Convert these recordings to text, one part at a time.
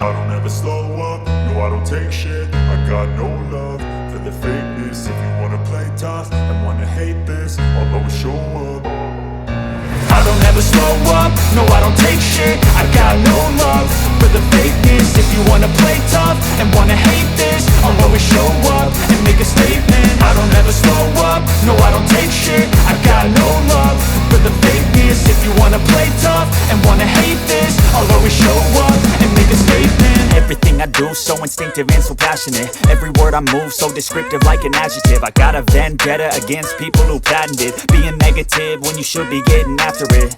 I don't ever slow up, no I don't take shit. I got no love for the fakeness. If you wanna play tough and wanna hate this, I'll always show up. I don't ever slow up, no I don't take shit. I got no love for the fakeness. If you wanna play tough and wanna hate this, I'll always show up and make a statement. I don't ever slow up, no I don't take shit. I got no love for the fakeness. If you wanna play tough and wanna hate this, I'll always show up and make a statement. Everything I do so instinctive and so passionate. Every word I move so descriptive like an adjective. I got a vendetta against people who patented being negative when you should be getting after it.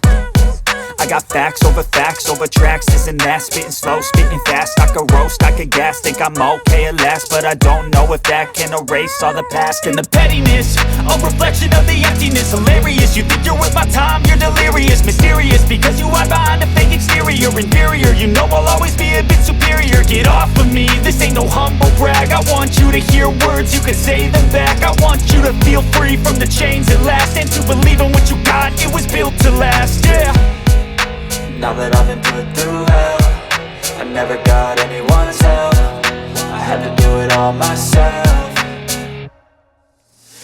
I got facts over tracks, this and that. Spitting slow, spitting fast, I could roast, I could gas. Think I'm okay at last, but I don't know if that can erase all the past. And the pettiness, a reflection of the emptiness. Hilarious, you think you're worth my time, you're delirious. Mysterious, because you hide behind a fake exterior. Inferior, you know I'll always be a bit superior. Get off of me, this ain't no humble brag. I want you to hear words, you can say them back. I want you to feel free from the chains at last, and to believe in what you got, it was built to last, yeah. Now that I've been put through hell, I never got anyone's help. I had to do it all myself.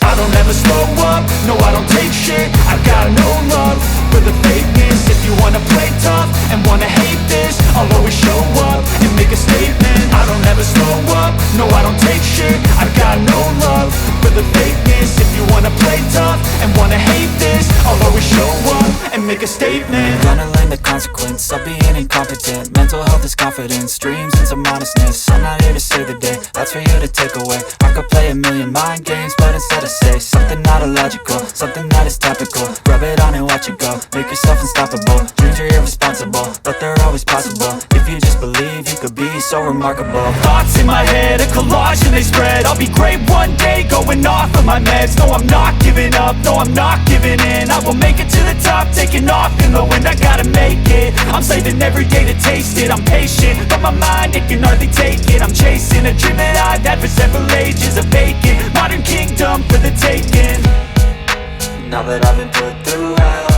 I don't ever slow up, no I don't take shit. I got no love for the fakeness. If you wanna play tough and wanna hate this, I'll always show up and make a statement. I don't ever slow up, no I don't take shit. I got no love for the fakeness. If you wanna play tough and wanna hate this, I'll always show up and make a statement. Gonna learn the consequence of being incompetent. Mental health is confidence, dreams and some honestness. I'm not here to save the day, that's for you to take away. I could play a million mind games, but instead I say something not illogical, something that is topical. Rub it on and watch it go, make yourself unstoppable. Dreams are irresponsible, but they're always possible. If you just believe, you could be so remarkable. Thoughts in my head, a collage and they spread. I'll be great one day, going off of my meds. No I'm not giving up, no I'm not giving in. I will make it to the top, taking off in the wind. I gotta make it, I'm saving every day to taste it. I'm patient, but my mind, it can hardly take it. I'm chasing a dream that I've had for several ages. A vacant, modern kingdom for the taking. Now that I've been put through hell,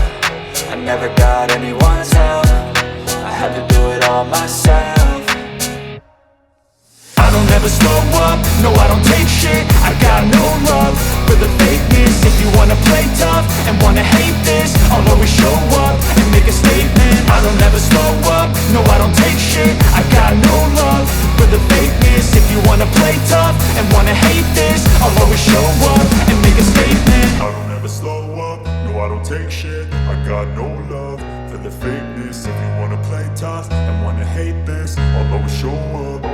I never got anyone's help. I had to do it all myself. I don't ever slow up, no I don't take shit. I got no love for the fakeness. If you wanna play tough and wanna hate this, I'll always show up and make a statement. I don't ever slow up, no I don't take shit. I got no love for the fakeness. If you wanna play tough and wanna hate this, I'll always show up and make a statement. I don't ever slow up, no I don't take shit. I got no love for the fakeness. If you wanna play tough and wanna hate this, I'll always show up.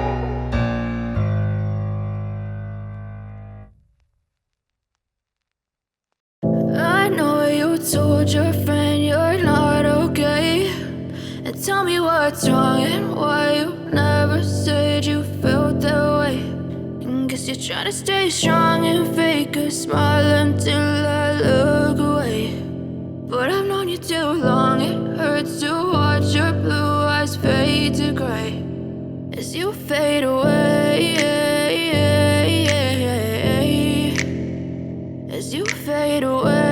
I know you told your friend you're not okay, and tell me what's wrong and why you never said you felt that way. And guess you're trying to stay strong and fake a smile until I look away. But I've known you too long, it hurts to watch your blue eyes fade to gray as you fade away, as you fade away.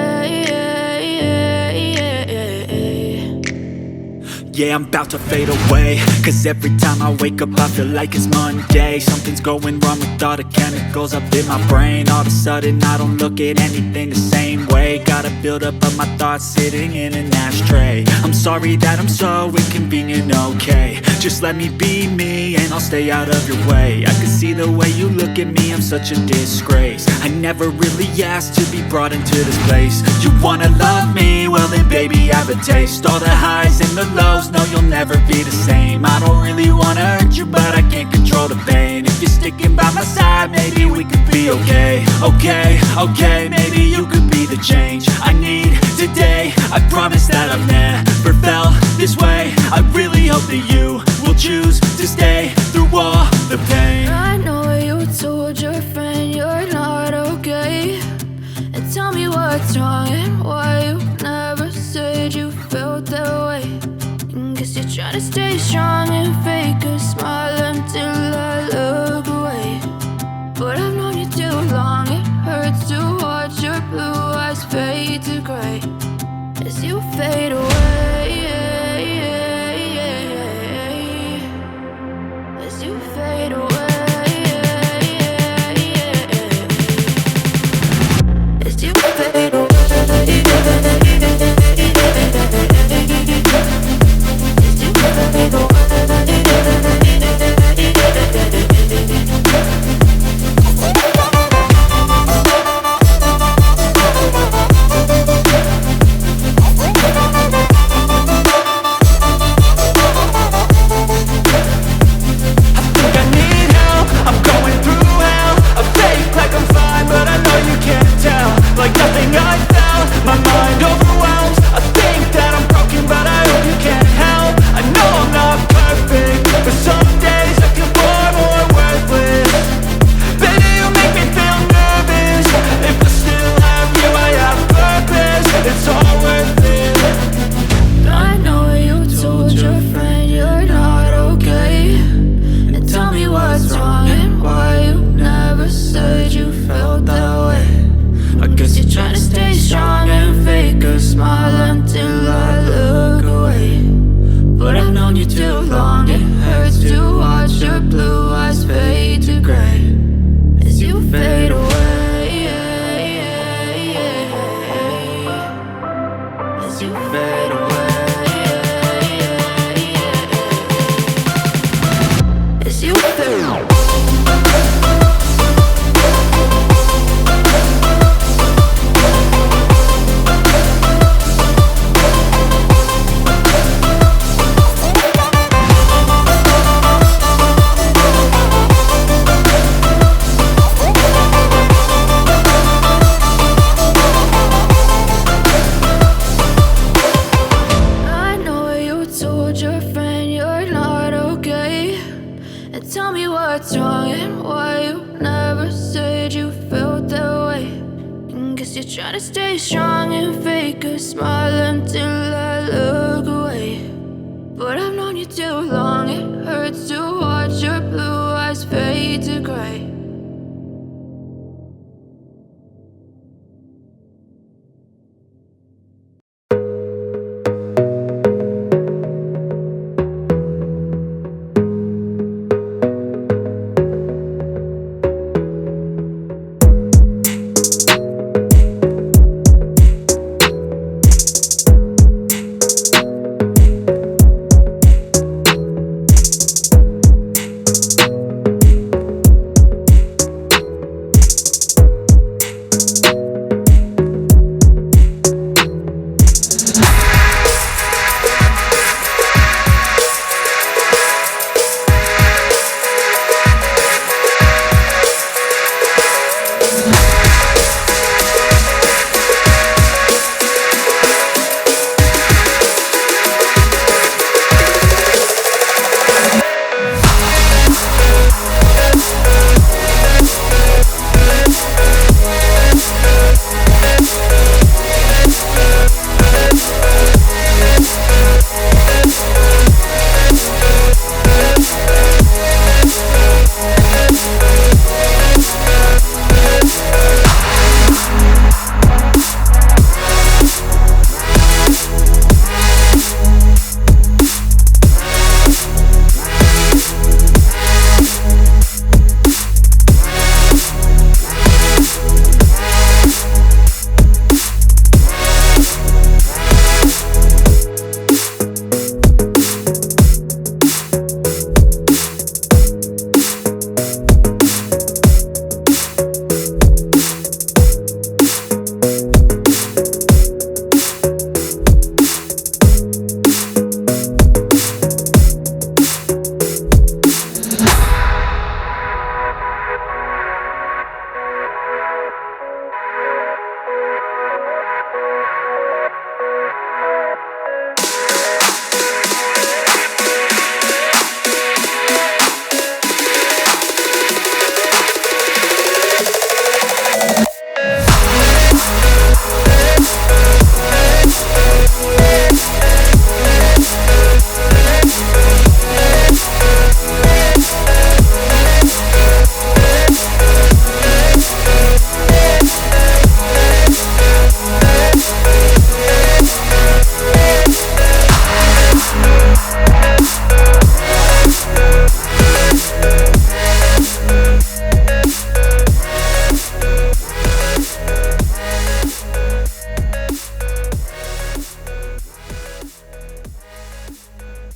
Yeah, I'm about to fade away, cause every time I wake up I feel like it's Monday. Something's going wrong with all the chemicals up in my brain. All of a sudden I don't look at anything the same way. Got a buildup of my thoughts sitting in an ashtray. I'm sorry that I'm so inconvenient, okay. Just let me be me and I'll stay out of your way. I can see the way you look at me, I'm such a disgrace. I never really asked to be brought into this place. You wanna love me? Well then baby I have a taste. All the highs and the lows, no you'll never be the same. I don't really wanna hurt you, but I can't control the pain. If you're sticking by my side, maybe we could be okay. Okay, maybe you could be the change I need today. I promise that I've never felt this way. I really hope that you will choose to stay through all the pain. I know you told your friend you're not okay, and tell me what's wrong and why you never said you felt that way. And guess you're trying to stay strong and fake a smile until I look away. But I've known you too long, it hurts to watch your blue eyes fade to gray as you fade away. as you fade away. As you fade away. Trying to stay strong and fake a smile until I look away. But I've known you too long, it hurts